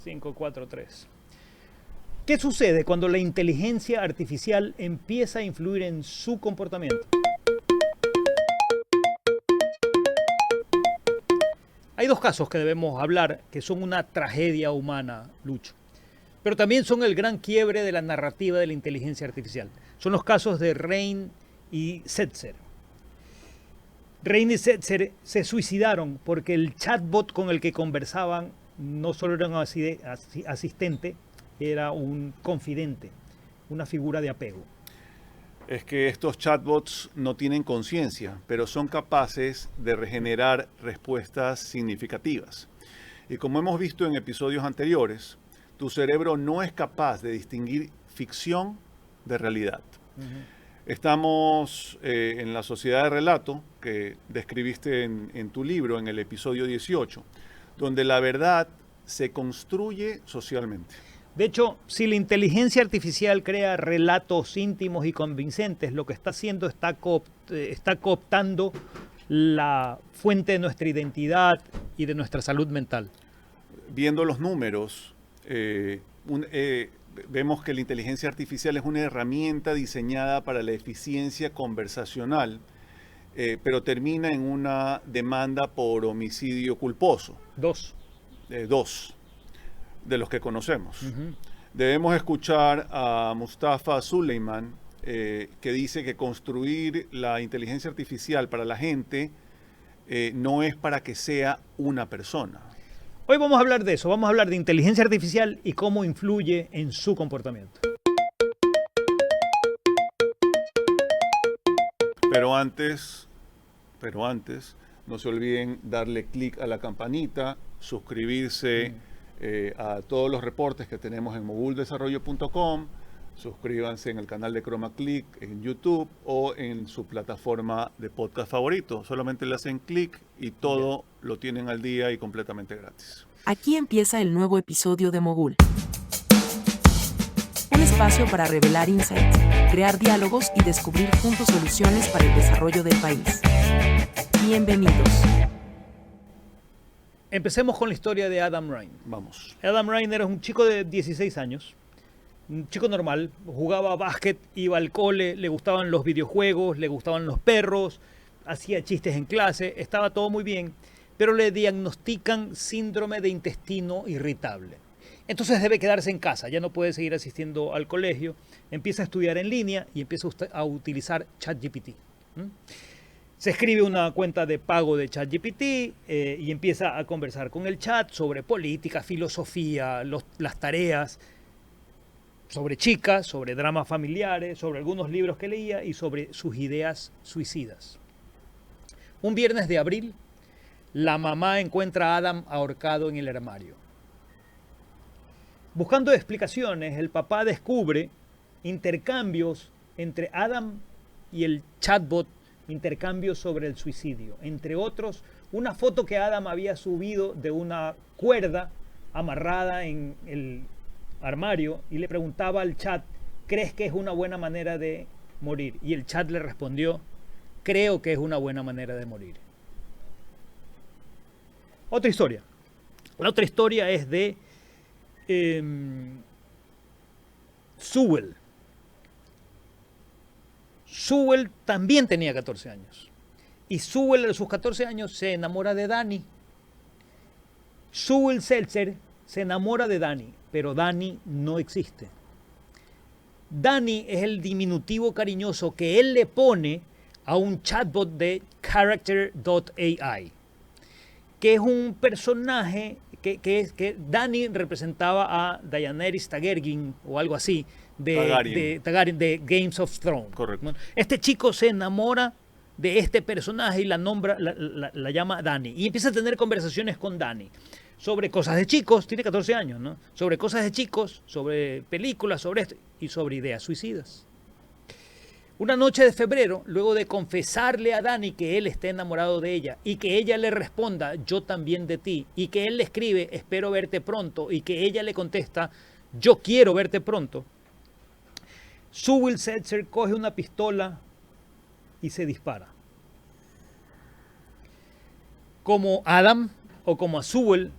5, 4, 3. ¿Qué sucede cuando la inteligencia artificial empieza a influir en su comportamiento? Hay dos casos que debemos hablar que son una tragedia humana, Lucho, pero también son el gran quiebre de la narrativa de la inteligencia artificial. Son los casos de Rein y Setzer. Rein y Setzer se suicidaron porque el chatbot con el que conversaban no solo era un asistente, era un confidente, una figura de apego. Es que estos chatbots no tienen conciencia, pero son capaces de regenerar respuestas significativas. Y como hemos visto en episodios anteriores, tu cerebro no es capaz de distinguir ficción de realidad. Estamos en la sociedad de relato que describiste en tu libro, en el episodio 18, donde la verdad se construye socialmente. De hecho, si la inteligencia artificial crea relatos íntimos y convincentes, lo que está haciendo está cooptando la fuente de nuestra identidad y de nuestra salud mental. Viendo los números, vemos que la inteligencia artificial es una herramienta diseñada para la eficiencia conversacional, pero termina en una demanda por homicidio culposo. Dos de los que conocemos. Debemos escuchar a Mustafa Suleyman, que dice que construir la inteligencia artificial para la gente no es para que sea una persona. Hoy vamos a hablar de eso, vamos a hablar de inteligencia artificial y cómo influye en su comportamiento. Pero antes, no se olviden darle clic a la campanita, suscribirse a todos los reportes que tenemos en moguldesarrollo.com, suscríbanse en el canal de ChromaClick en YouTube o en su plataforma de podcast favorito. Solamente le hacen clic y todo lo tienen al día y completamente gratis. Aquí empieza el nuevo episodio de Mogul. Un espacio para revelar insights, crear diálogos y descubrir juntos soluciones para el desarrollo del país. Bienvenidos. Empecemos con la historia de Adam Rein. Vamos. Adam Rein era un chico de 16 años, un chico normal, jugaba básquet, iba al cole, le gustaban los videojuegos, le gustaban los perros, hacía chistes en clase, estaba todo muy bien, pero le diagnostican síndrome de intestino irritable. Entonces debe quedarse en casa, ya no puede seguir asistiendo al colegio, empieza a estudiar en línea y empieza a utilizar ChatGPT. Se escribe una cuenta de pago de ChatGPT y empieza a conversar con el chat sobre política, filosofía, las tareas, sobre chicas, sobre dramas familiares, sobre algunos libros que leía y sobre sus ideas suicidas. Un viernes de abril, la mamá encuentra a Adam ahorcado en el armario. Buscando explicaciones, el papá descubre intercambios entre Adam y el chatbot, intercambios sobre el suicidio. Entre otros, una foto que Adam había subido de una cuerda amarrada en el armario y le preguntaba al chat, ¿crees que es una buena manera de morir? Y el chat le respondió, creo que es una buena manera de morir. Otra historia. La otra historia es de Sewell. Sewell también tenía 14 años. Y Sewell a sus 14 años se enamora de Dani. Sewell Seltzer se enamora de Dani, pero Dani no existe. Dani es el diminutivo cariñoso que él le pone a un chatbot de Character.ai, que es un personaje que Dani representaba a Daenerys Targaryen o algo así, de Games of Thrones. Correcto. Este chico se enamora de este personaje y la llama Dani. Y empieza a tener conversaciones con Dani sobre cosas de chicos, tiene 14 años, ¿no? Sobre cosas de chicos, sobre películas, sobre esto y sobre ideas suicidas. Una noche de febrero, luego de confesarle a Dani que él está enamorado de ella y que ella le responda, yo también de ti, y que él le escribe, espero verte pronto, y que ella le contesta, yo quiero verte pronto, Sewell Seltzer coge una pistola y se dispara. Como Adam o como a Sewell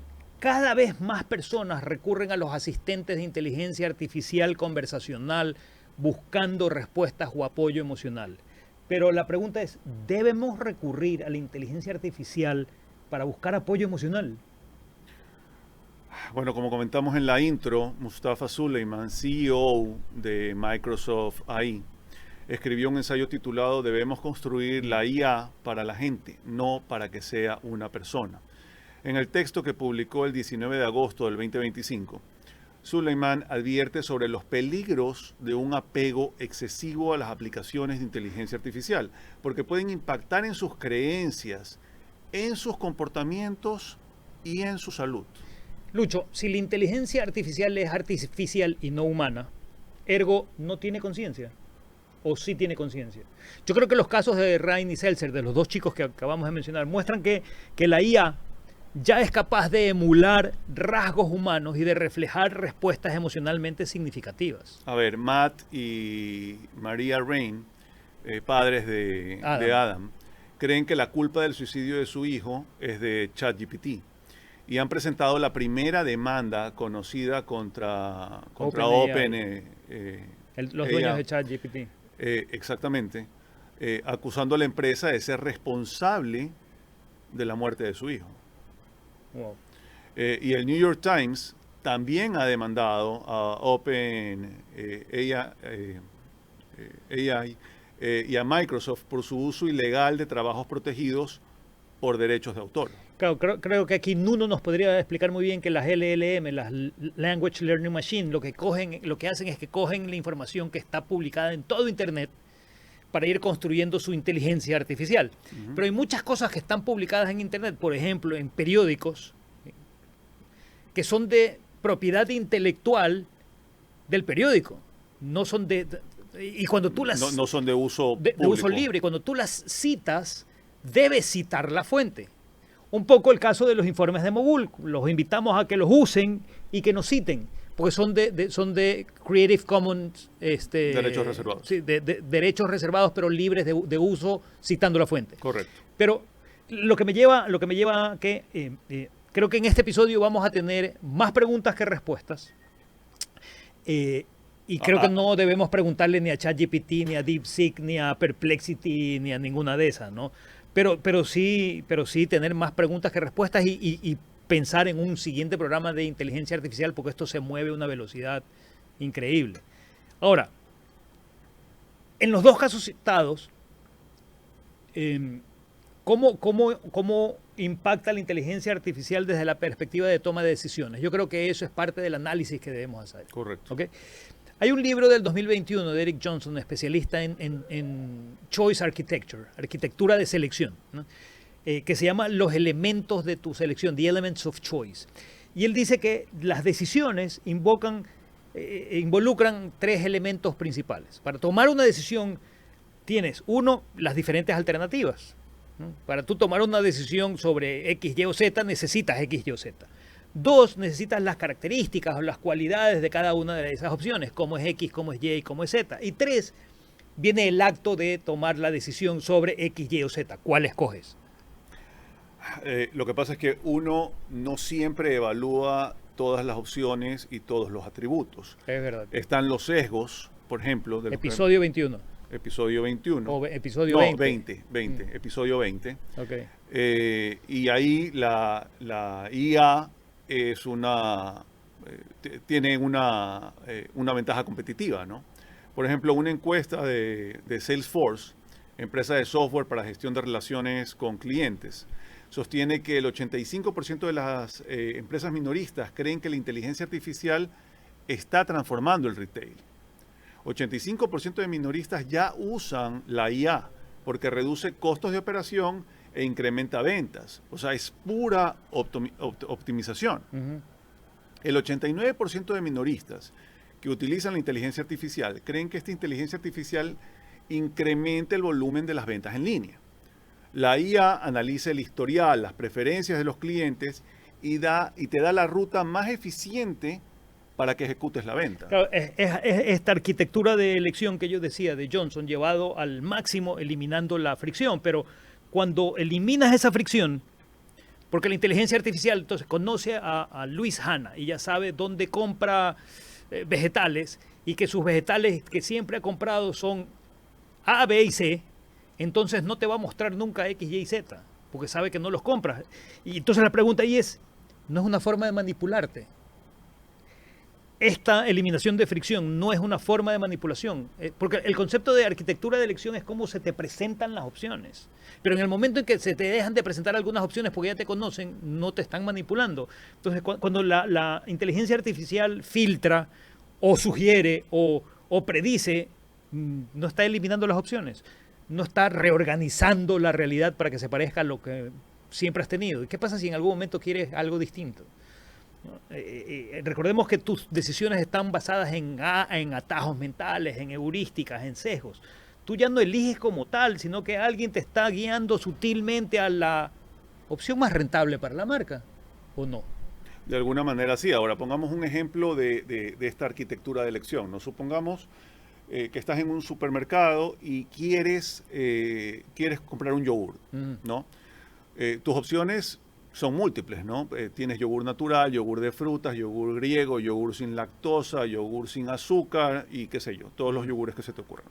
cada vez más personas recurren a los asistentes de inteligencia artificial conversacional buscando respuestas o apoyo emocional. Pero la pregunta es, ¿debemos recurrir a la inteligencia artificial para buscar apoyo emocional? Bueno, como comentamos en la intro, Mustafa Suleyman, CEO de Microsoft AI, escribió un ensayo titulado "Debemos construir la IA para la gente, no para que sea una persona". En el texto que publicó el 19 de agosto del 2025, Suleyman advierte sobre los peligros de un apego excesivo a las aplicaciones de inteligencia artificial, porque pueden impactar en sus creencias, en sus comportamientos y en su salud. Lucho, si la inteligencia artificial es artificial y no humana, ergo no tiene conciencia. ¿O sí tiene conciencia? Yo creo que los casos de Ryan y Seltzer, de los dos chicos que acabamos de mencionar, muestran que la IA ya es capaz de emular rasgos humanos y de reflejar respuestas emocionalmente significativas. A ver, Matt y Maria Rain, padres de Adam, creen que la culpa del suicidio de su hijo es de ChatGPT y han presentado la primera demanda conocida contra OpenAI. Los dueños de ChatGPT. Exactamente, acusando a la empresa de ser responsable de la muerte de su hijo. Wow. Y el New York Times también ha demandado a OpenAI y a Microsoft por su uso ilegal de trabajos protegidos por derechos de autor. Claro, creo que aquí Nuno nos podría explicar muy bien que las LLM, las Language Learning Machine, lo que hacen es que cogen la información que está publicada en todo Internet para ir construyendo su inteligencia artificial. Pero hay muchas cosas que están publicadas en Internet, por ejemplo, en periódicos, que son de propiedad intelectual del periódico. No son y cuando tú las... No son de uso de uso libre. Cuando tú las citas, debes citar la fuente. Un poco el caso de los informes de Mogul. Los invitamos a que los usen y que nos citen, porque son de Creative Commons, derechos reservados. Sí, de derechos reservados, pero libres de uso, citando la fuente. Correcto. Pero lo que me lleva a que creo que en este episodio vamos a tener más preguntas que respuestas. Y creo que no debemos preguntarle ni a ChatGPT, ni a DeepSeek, ni a Perplexity, ni a ninguna de esas, ¿no? Pero sí tener más preguntas que respuestas y pensar en un siguiente programa de inteligencia artificial, porque esto se mueve a una velocidad increíble. Ahora, en los dos casos citados, ¿cómo impacta la inteligencia artificial desde la perspectiva de toma de decisiones? Yo creo que eso es parte del análisis que debemos hacer. Correcto. ¿Okay? Hay un libro del 2021 de Eric Johnson, especialista en Choice Architecture, arquitectura de selección, ¿no? Que se llama Los elementos de tu selección, The Elements of Choice. Y él dice que las decisiones involucran tres elementos principales. Para tomar una decisión tienes, uno, las diferentes alternativas, ¿no? Para tú tomar una decisión sobre X, Y o Z, necesitas X, Y o Z. Dos, necesitas las características o las cualidades de cada una de esas opciones, cómo es X, cómo es Y y cómo es Z. Y tres, viene el acto de tomar la decisión sobre X, Y o Z. ¿Cuál escoges? Lo que pasa es que uno no siempre evalúa todas las opciones y todos los atributos. Es verdad. Están los sesgos, por ejemplo. Episodio 21. Episodio 21. O episodio 20. 20. Episodio 20. Okay. Y ahí la IA es tiene una ventaja competitiva, ¿no? Por ejemplo, una encuesta de Salesforce, empresa de software para gestión de relaciones con clientes, sostiene que el 85% de las empresas minoristas creen que la inteligencia artificial está transformando el retail. 85% de minoristas ya usan la IA porque reduce costos de operación e incrementa ventas. O sea, es pura optimización. El 89% de minoristas que utilizan la inteligencia artificial creen que esta inteligencia artificial incrementa el volumen de las ventas en línea. La IA analiza el historial, las preferencias de los clientes y te da la ruta más eficiente para que ejecutes la venta. Claro, es esta arquitectura de elección que yo decía de Johnson, llevado al máximo eliminando la fricción, pero cuando eliminas esa fricción, Porque la inteligencia artificial entonces conoce a Luis Hanna y ya sabe dónde compra vegetales y que sus vegetales que siempre ha comprado son A, B y C, entonces no te va a mostrar nunca X, Y y Z, porque sabe que no los compras. Y entonces la pregunta ahí es, ¿no es una forma de manipularte? Esta eliminación de fricción no es una forma de manipulación, porque el concepto de arquitectura de elección es cómo se te presentan las opciones. Pero en el momento en que se te dejan de presentar algunas opciones porque ya te conocen, no te están manipulando. Entonces, cuando la inteligencia artificial filtra o sugiere o predice, no está eliminando las opciones, no está reorganizando la realidad para que se parezca a lo que siempre has tenido. ¿Y qué pasa si en algún momento quieres algo distinto? Recordemos que tus decisiones están basadas en atajos mentales, en heurísticas, en sesgos. Tú ya no eliges como tal, sino que alguien te está guiando sutilmente a la opción más rentable para la marca, ¿o no? De alguna manera sí. Ahora pongamos un ejemplo de esta arquitectura de elección. Nos supongamos que estás en un supermercado y quieres comprar un yogur, ¿no? Tus opciones son múltiples, ¿no? Tienes yogur natural, yogur de frutas, yogur griego, yogur sin lactosa, yogur sin azúcar y qué sé yo, todos los yogures que se te ocurran.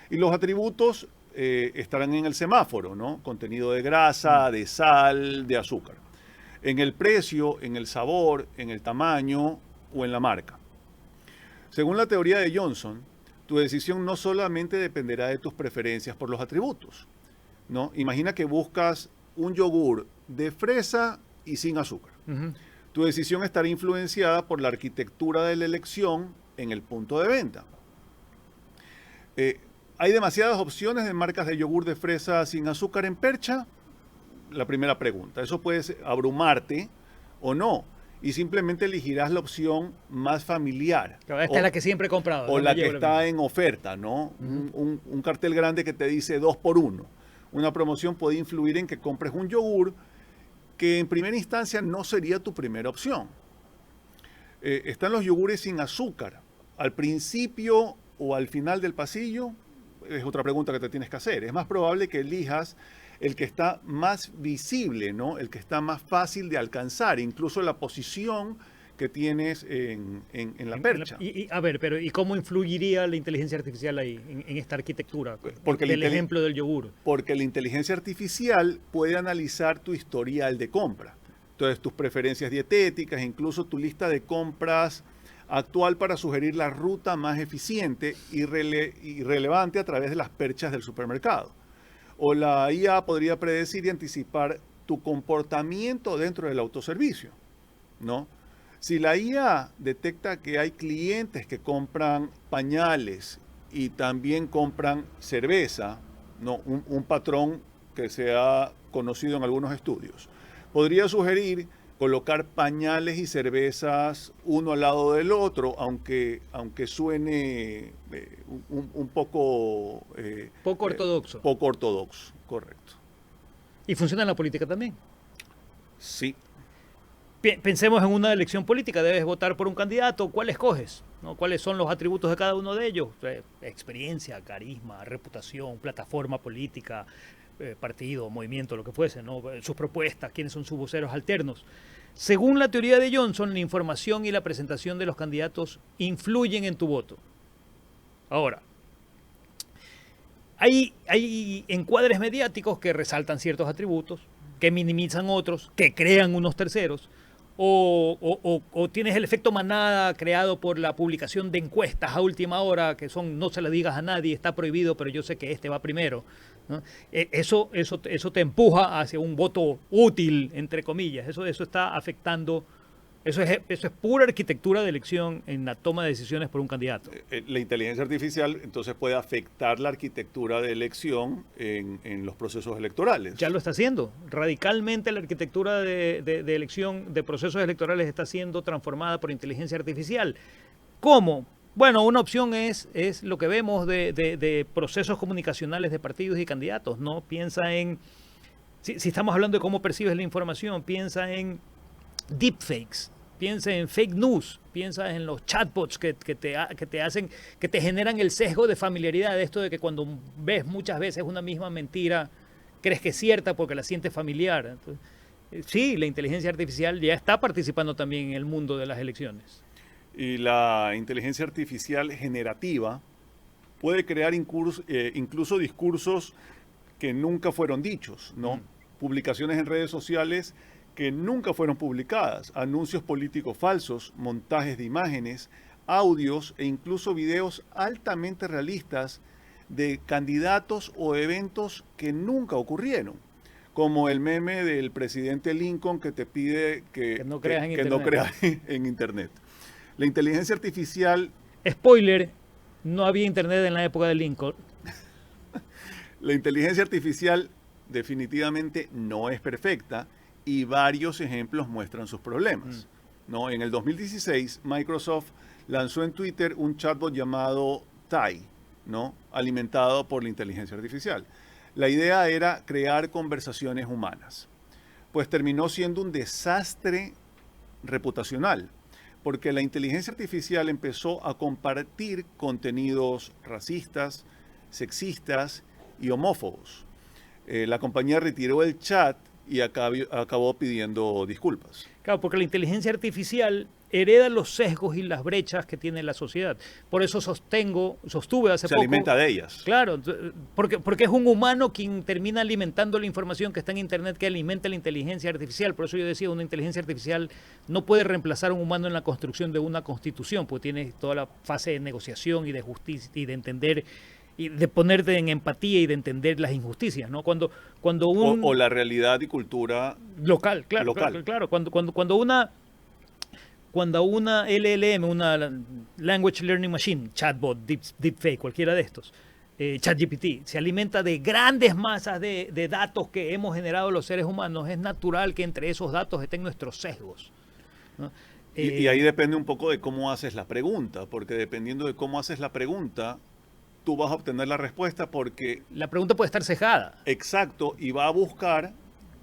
Y los atributos estarán en el semáforo, ¿no? Contenido de grasa, de sal, de azúcar. En el precio, en el sabor, en el tamaño o en la marca. Según la teoría de Johnson, tu decisión no solamente dependerá de tus preferencias por los atributos, ¿no? Imagina que buscas un yogur de fresa y sin azúcar. Tu decisión estará influenciada por la arquitectura de la elección en el punto de venta. ¿Hay demasiadas opciones de marcas de yogur de fresa sin azúcar en percha? La primera pregunta. Eso puede abrumarte o no. Y simplemente elegirás la opción más familiar. Esta es la que siempre he comprado. O la que está en oferta, ¿no? Un cartel grande que te dice 2 por 1. Una promoción puede influir en que compres un yogur que en primera instancia no sería tu primera opción. Están los yogures sin azúcar. ¿Al principio o al final del pasillo? Es otra pregunta que te tienes que hacer. Es más probable que elijas el que está más visible, ¿no? El que está más fácil de alcanzar, incluso la posición que tienes en la percha. A ver, pero ¿y cómo influiría la inteligencia artificial ahí, en esta arquitectura? Porque del ejemplo del yogur. Porque la inteligencia artificial puede analizar tu historial de compra. Entonces, tus preferencias dietéticas, incluso tu lista de compras actual para sugerir la ruta más eficiente y relevante a través de las perchas del supermercado. O la IA podría predecir y anticipar tu comportamiento dentro del autoservicio, ¿no? Si la IA detecta que hay clientes que compran pañales y también compran cerveza, ¿no? Un patrón que se ha conocido en algunos estudios, podría sugerir colocar pañales y cervezas uno al lado del otro, aunque suene un poco... poco ortodoxo. Poco ortodoxo, correcto. ¿Y funciona en la política también? Sí. Pensemos en una elección política, debes votar por un candidato, ¿cuál escoges? ¿No? ¿Cuáles son los atributos de cada uno de ellos? Experiencia, carisma, reputación, plataforma política, partido, movimiento, lo que fuese, ¿no? Sus propuestas, quiénes son sus voceros alternos. Según la teoría de Johnson, la información y la presentación de los candidatos influyen en tu voto. Ahora, hay encuadres mediáticos que resaltan ciertos atributos, que minimizan otros, que crean unos terceros, o tienes el efecto manada creado por la publicación de encuestas a última hora, que son no se le digas a nadie, está prohibido, pero yo sé que este va primero, ¿no? Eso te empuja hacia un voto útil, entre comillas. Eso está afectando. Eso es pura arquitectura de elección en la toma de decisiones por un candidato. La inteligencia artificial entonces puede afectar la arquitectura de elección en los procesos electorales. Ya lo está haciendo. Radicalmente la arquitectura de elección de procesos electorales está siendo transformada por inteligencia artificial. ¿Cómo? Bueno, una opción es lo que vemos de procesos comunicacionales de partidos y candidatos, ¿no? Piensa en, si estamos hablando de cómo percibes la información, piensa en deepfakes, piensa en fake news, piensa en los chatbots que te generan el sesgo de familiaridad, esto de que cuando ves muchas veces una misma mentira, crees que es cierta porque la sientes familiar. Entonces, Sí, la inteligencia artificial ya está participando también en el mundo de las elecciones. Y la inteligencia artificial generativa puede crear incluso discursos que nunca fueron dichos, ¿no? Publicaciones en redes sociales que nunca fueron publicadas, anuncios políticos falsos, montajes de imágenes, audios e incluso videos altamente realistas de candidatos o eventos que nunca ocurrieron, como el meme del presidente Lincoln que te pide que no creas en que no creas en Internet. La inteligencia artificial... Spoiler, no había Internet en la época de Lincoln. La inteligencia artificial definitivamente no es perfecta y varios ejemplos muestran sus problemas, ¿no? En el 2016, Microsoft lanzó en Twitter un chatbot llamado Tai, ¿no? Alimentado por la inteligencia artificial. La idea era crear conversaciones humanas, pues terminó siendo un desastre reputacional, porque la inteligencia artificial empezó a compartir contenidos racistas, sexistas y homófobos. La compañía retiró el chat y acabó pidiendo disculpas. Claro, porque la inteligencia artificial hereda los sesgos y las brechas que tiene la sociedad. Por eso sostuve hace poco... Se alimenta de ellas. Claro, porque es un humano quien termina alimentando la información que está en Internet, que alimenta la inteligencia artificial. Por eso yo decía, una inteligencia artificial no puede reemplazar a un humano en la construcción de una constitución, porque tiene toda la fase de negociación y de justicia y de entender y de ponerte en empatía y de entender las injusticias, ¿no? Cuando o la realidad y cultura local, claro, local. claro. Cuando una LLM, una Language Learning Machine, chatbot, deepfake, cualquiera de estos, ChatGPT, se alimenta de grandes masas de datos que hemos generado los seres humanos, es natural que entre esos datos estén nuestros sesgos, ¿no? Y ahí depende un poco de cómo haces la pregunta, porque dependiendo de cómo haces la pregunta, tú vas a obtener la respuesta porque... La pregunta puede estar cejada. Exacto, y va a buscar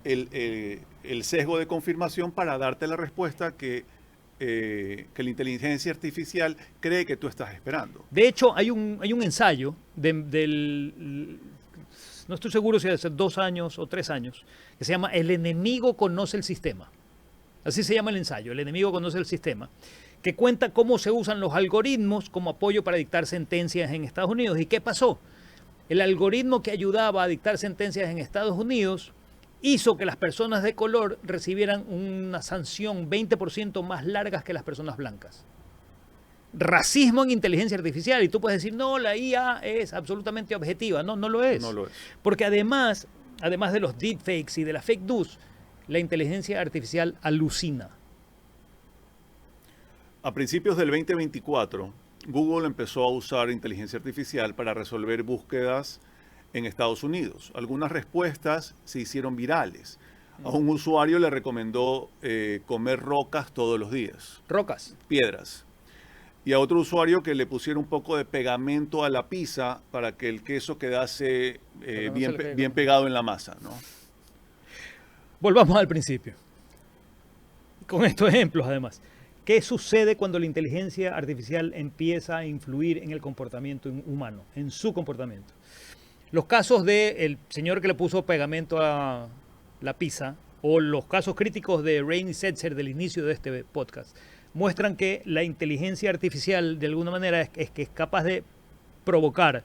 el sesgo de confirmación para darte la respuesta que la inteligencia artificial cree que tú estás esperando. De hecho, hay un ensayo no estoy seguro si hace 2 años o 3 años, que se llama El enemigo conoce el sistema. Así se llama el ensayo, El enemigo conoce el sistema, que cuenta cómo se usan los algoritmos como apoyo para dictar sentencias en Estados Unidos. ¿Y qué pasó? El algoritmo que ayudaba a dictar sentencias en Estados Unidos hizo que las personas de color recibieran una sanción 20% más largas que las personas blancas. Racismo en inteligencia artificial. Y tú puedes decir, no, la IA es absolutamente objetiva. No, no lo es. No lo es. Porque además de los deepfakes y de las fake news, la inteligencia artificial alucina. A principios del 2024, Google empezó a usar inteligencia artificial para resolver búsquedas en Estados Unidos. Algunas respuestas se hicieron virales. A un usuario le recomendó comer rocas todos los días. Rocas. Piedras. Y a otro usuario que le pusiera un poco de pegamento a la pizza para que el queso quedase bien pegado en la masa, ¿no? Volvamos al principio. Con estos ejemplos, además. ¿Qué sucede cuando la inteligencia artificial empieza a influir en el comportamiento humano, en su comportamiento? Los casos del señor que le puso pegamento a la pizza o los casos críticos de Rainy Setzer del inicio de este podcast muestran que la inteligencia artificial de alguna manera es capaz de provocar,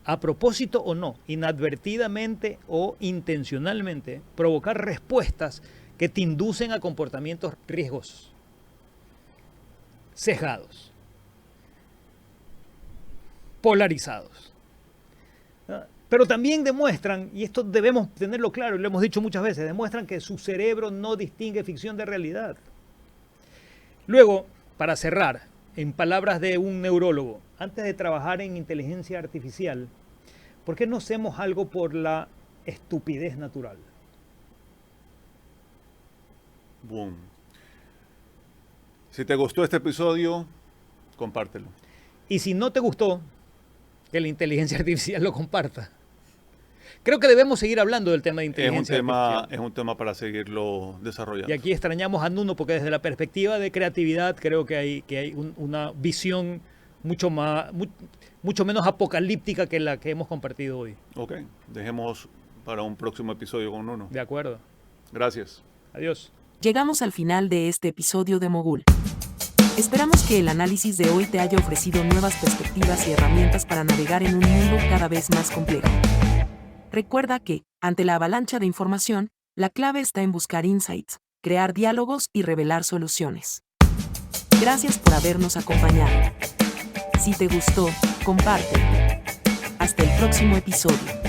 a propósito o no, inadvertidamente o intencionalmente, provocar respuestas que te inducen a comportamientos riesgosos, sesgados, polarizados. Pero también demuestran, y esto debemos tenerlo claro, y lo hemos dicho muchas veces, demuestran que su cerebro no distingue ficción de realidad. Luego, para cerrar, en palabras de un neurólogo, antes de trabajar en inteligencia artificial, ¿por qué no hacemos algo por la estupidez natural? Boom. Si te gustó este episodio, compártelo. Y si no te gustó, que la inteligencia artificial lo comparta. Creo que debemos seguir hablando del tema de inteligencia artificial. Es un tema para seguirlo desarrollando. Y aquí extrañamos a Nuno porque desde la perspectiva de creatividad creo que hay una visión mucho menos apocalíptica que la que hemos compartido hoy. Ok, dejemos para un próximo episodio con Nuno. De acuerdo. Gracias. Adiós. Llegamos al final de este episodio de Mogul. Esperamos que el análisis de hoy te haya ofrecido nuevas perspectivas y herramientas para navegar en un mundo cada vez más complejo. Recuerda que, ante la avalancha de información, la clave está en buscar insights, crear diálogos y revelar soluciones. Gracias por habernos acompañado. Si te gustó, compártelo. Hasta el próximo episodio.